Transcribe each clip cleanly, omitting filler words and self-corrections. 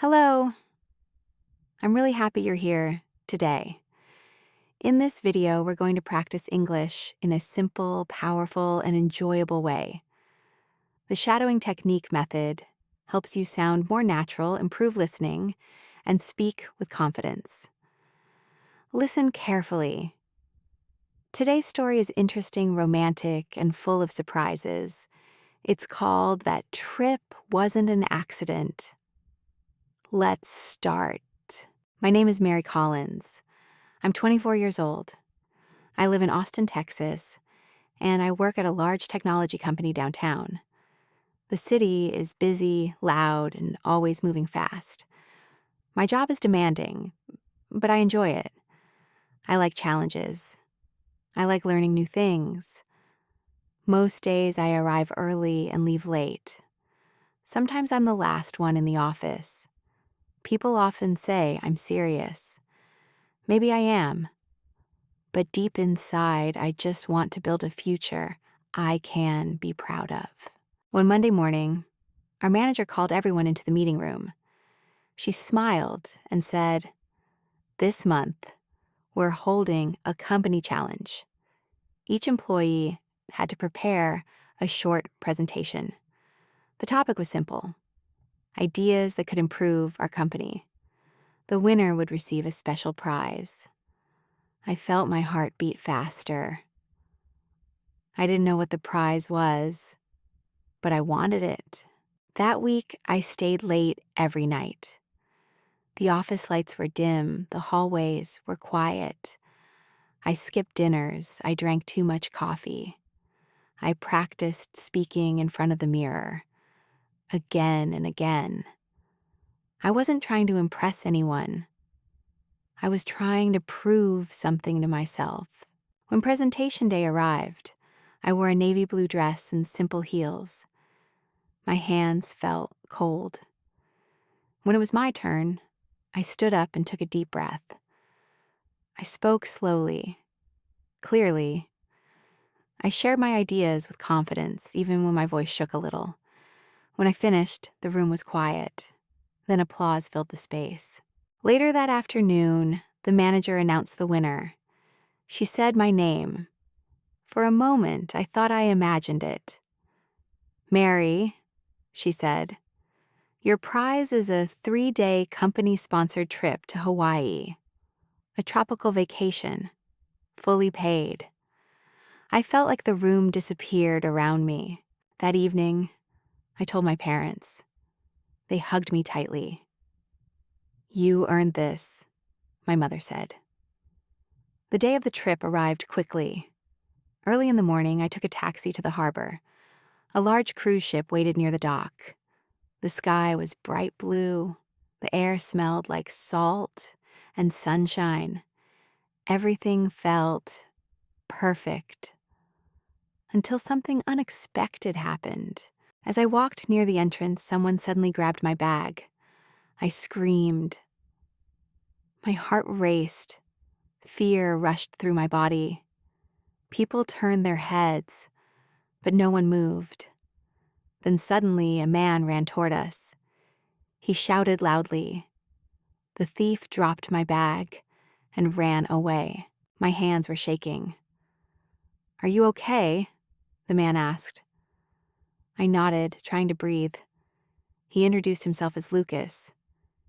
Hello, I'm really happy you're here today. In this video, we're going to practice English in a simple, powerful, and enjoyable way. The shadowing technique method helps you sound more natural, improve listening, and speak with confidence. Listen carefully. Today's story is interesting, romantic, and full of surprises. It's called That Trip Wasn't an Accident. Let's start. My name is Mary Collins. I'm 24 years old. I live in Austin, Texas, and I work at a large technology company downtown. The city is busy, loud, and always moving fast. My job is demanding, but I enjoy it. I like challenges. I like learning new things. Most days I arrive early and leave late. Sometimes I'm the last one in the office. People often say I'm serious. Maybe I am. But deep inside, I just want to build a future I can be proud of. One Monday morning, our manager called everyone into the meeting room. She smiled and said, "This month, we're holding a company challenge." Each employee had to prepare a short presentation. The topic was simple: ideas that could improve our company. The winner would receive a special prize. I felt my heart beat faster. I didn't know what the prize was, but I wanted it. That week, I stayed late every night. The office lights were dim, the hallways were quiet. I skipped dinners, I drank too much coffee. I practiced speaking in front of the mirror, again and again. I wasn't trying to impress anyone. I was trying to prove something to myself. When presentation day arrived, I wore a navy blue dress and simple heels. My hands felt cold. When it was my turn, I stood up and took a deep breath. I spoke slowly, clearly. I shared my ideas with confidence, even when my voice shook a little. When I finished, the room was quiet. Then applause filled the space. Later that afternoon, the manager announced the winner. She said my name. For a moment, I thought I imagined it. "Mary," she said, "your prize is a 3-day company-sponsored trip to Hawaii. A tropical vacation, fully paid." I felt like the room disappeared around me. That evening, I told my parents. They hugged me tightly. "You earned this," my mother said. The day of the trip arrived quickly. Early in the morning, I took a taxi to the harbor. A large cruise ship waited near the dock. The sky was bright blue. The air smelled like salt and sunshine. Everything felt perfect. Until something unexpected happened. As I walked near the entrance, someone suddenly grabbed my bag. I screamed. My heart raced. Fear rushed through my body. People turned their heads, but no one moved. Then suddenly, a man ran toward us. He shouted loudly. The thief dropped my bag and ran away. My hands were shaking. "Are you okay?" the man asked. I nodded, trying to breathe. He introduced himself as Lucas.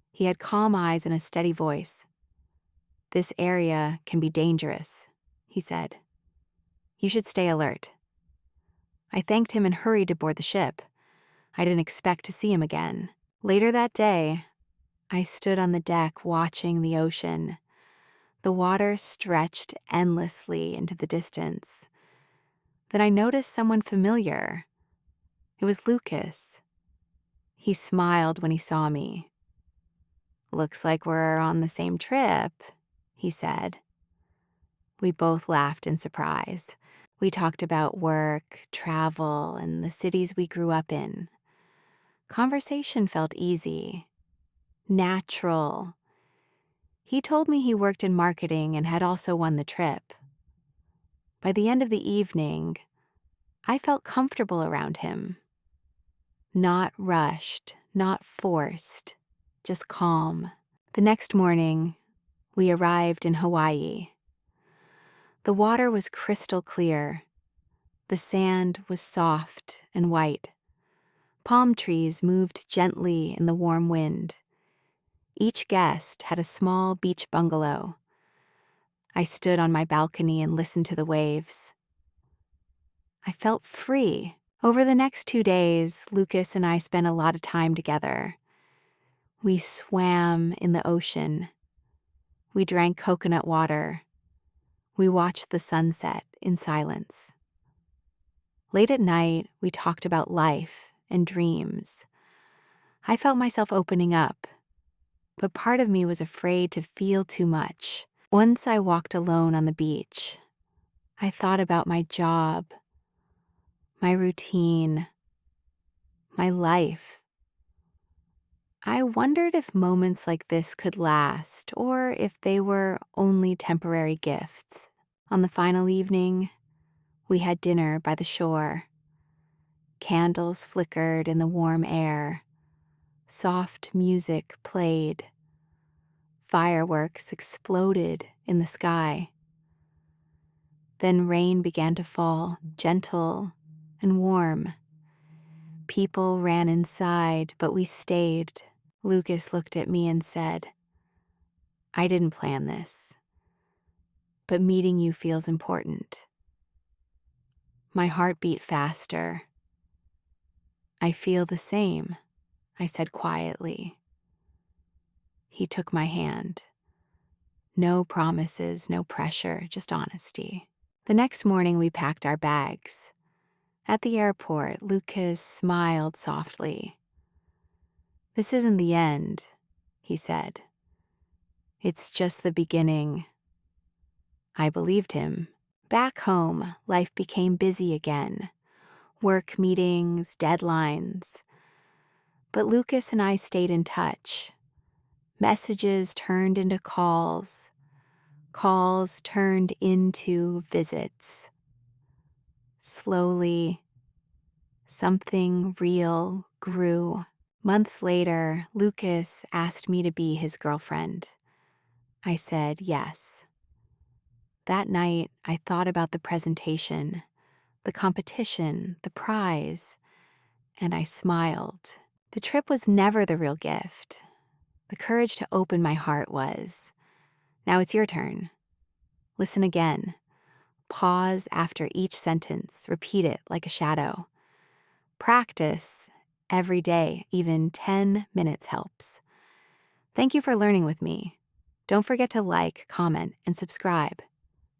He had calm eyes and a steady voice. "This area can be dangerous," he said. "You should stay alert." I thanked him and hurried to board the ship. I didn't expect to see him again. Later that day, I stood on the deck watching the ocean. The water stretched endlessly into the distance. Then I noticed someone familiar. It was Lucas. He smiled when he saw me. "Looks like we're on the same trip," he said. We both laughed in surprise. We talked about work, travel, and the cities we grew up in. Conversation felt easy, natural. He told me he worked in marketing and had also won the trip. By the end of the evening, I felt comfortable around him. Not rushed, not forced, just calm. The next morning, we arrived in Hawaii. The water was crystal clear. The sand was soft and white. Palm trees moved gently in the warm wind. Each guest had a small beach bungalow. I stood on my balcony and listened to the waves. I felt free. Over the next 2 days, Lucas and I spent a lot of time together. We swam in the ocean. We drank coconut water. We watched the sunset in silence. Late at night, we talked about life and dreams. I felt myself opening up, but part of me was afraid to feel too much. Once I walked alone on the beach, I thought about my job, my routine, my life. I wondered if moments like this could last, or if they were only temporary gifts. On the final evening, we had dinner by the shore. Candles flickered in the warm air. Soft music played. Fireworks exploded in the sky. Then rain began to fall, gentle and warm. People ran inside, but we stayed. Lucas looked at me and said, "I didn't plan this, but meeting you feels important." My heart beat faster. "I feel the same," I said quietly. He took my hand. No promises, no pressure, just honesty. The next morning, we packed our bags. At the airport, Lucas smiled softly. "This isn't the end," he said. "It's just the beginning." I believed him. Back home, life became busy again. Work meetings, deadlines. But Lucas and I stayed in touch. Messages turned into calls. Calls turned into visits. Slowly, something real grew. Months later, Lucas asked me to be his girlfriend. I said yes. That night, I thought about the presentation, the competition, the prize, and I smiled. The trip was never the real gift. The courage to open my heart was. Now it's your turn. Listen again. Pause after each sentence. Repeat it like a shadow. Practice every day, even 10 minutes helps. Thank you for learning with me. Don't forget to like, comment, and subscribe.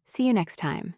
See you next time.